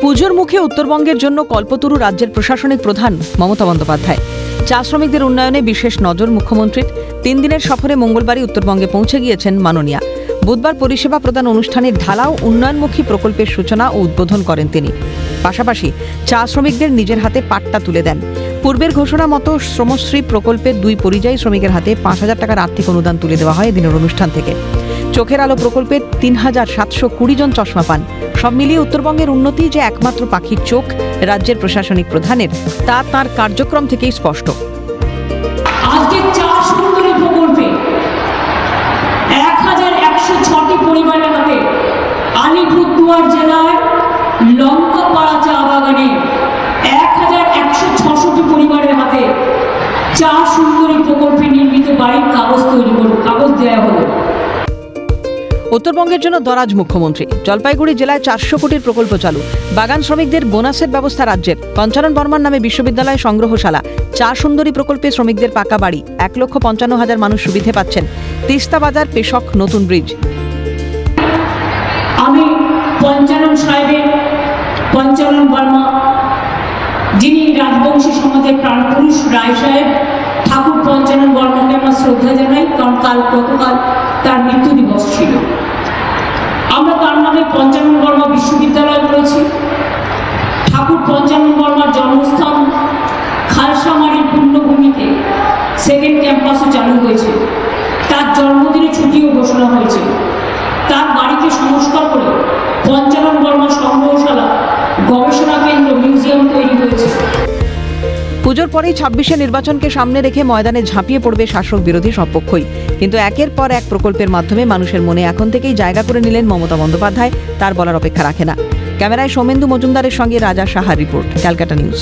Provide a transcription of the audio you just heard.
পুজোর মুখে উত্তরবঙ্গের জন্য কল্পতরু রাজ্যের প্রশাসনিক প্রধান মমতা বন্দ্যোপাধ্যায়। চা শ্রমিকদের উন্নয়নে বিশেষ নজর মুখ্যমন্ত্রীর। 3 দিনের সফরে মঙ্গলবারই উত্তরবঙ্গে পৌঁছে গিয়েছেন মাননীয়া। বুধবার পরিষেবা প্রদান অনুষ্ঠানে ঢালাও উন্নয়নমুখী প্রকল্পের সূচনা ও উদ্বোধন করেন তিনি। পাশাপাশি চা শ্রমিকদের নিজের হাতে পাট্টা তুলে দেন। পূর্বের ঘোষণা মতো শ্রমশ্রী প্রকল্পের 2 পরিযায়ী শ্রমিকের হাতে 5,000 টাকার আর্থিক অনুদান তুলে দেওয়া হয় এদিনের অনুষ্ঠান থেকে। চোখের আলো প্রকল্পে 3,720 জন চশমা পান। সব মিলিয়ে উত্তরবঙ্গের উন্নতি যে একমাত্র পাখির চোখ রাজ্যের প্রশাসনিক প্রধানের, তা তাঁর কার্যক্রম থেকেই স্পষ্ট। আজকে চা সুন্দরী প্রকল্পে 1,106টি পরিবারের হাতে, আলিপুরদুয়ার জেলার লঙ্কাপাড়া চা বাগানে 1,166টি পরিবারের হাতে চা সুন্দরী প্রকল্পে নির্মিত বাড়ির কাগজ দেওয়া হলো। উত্তরবঙ্গের জন্য দরাজ মুখ্যমন্ত্রী। জলপাইগুড়ি জেলায় 400 কোটির প্রকল্প চালু। বাগান শ্রমিকদের বোনাসের ব্যবস্থা রাজ্যের। পঞ্চানন বর্মার নামে বিশ্ববিদ্যালয় সংগ্রহশালা। চা সুন্দরী প্রকল্পে শ্রমিকদের পাকা বাড়ি। 1,55,000 মানুষ সুবিধে পাচ্ছেন। তিস্তা বাজার পেশক নতুন ব্রিজ। আমি পঞ্চানন সাহেবের, পঞ্চানন বর্মা, যিনি রাজবংশী সমাজের প্রাণপুরুষ রায় সাহেব, ঠাকুর পঞ্চানন বর্মাকে আমার শ্রদ্ধা জানাই, কারণ গতকাল তার মৃত্যু দিবস ছিল। আমরা তার নামে পঞ্চানন বর্মা বিশ্ববিদ্যালয় করেছি। ঠাকুর পঞ্চানন বর্মার জন্মস্থান খালসামারির পূর্ণভূমিতে সেকেন্ড ক্যাম্পাসও চালু হয়েছে। তার জন্মদিনে ছুটিও ঘোষণা হয়েছে। তার বাড়িকে সংস্কার করে পঞ্চানন বর্মা সংগ্রহশালা, গবেষণা কেন্দ্র, মিউজিয়াম তৈরি হয়েছে। পুজোর পরেই 26শে নির্বাচনকে সামনে রেখে ময়দানে ঝাঁপিয়ে পড়বে শাসক বিরোধী সব পক্ষই। কিন্তু একের পর এক প্রকল্পের মাধ্যমে মানুষের মনে এখন থেকেই জায়গা করে নিলেন মমতা বন্দ্যোপাধ্যায়। তার বলার অপেক্ষা রাখে না। ক্যামেরায় সৌমেন্দু মজুমদারের সঙ্গে রাজা সাহার রিপোর্ট, ক্যালকাটা নিউজ।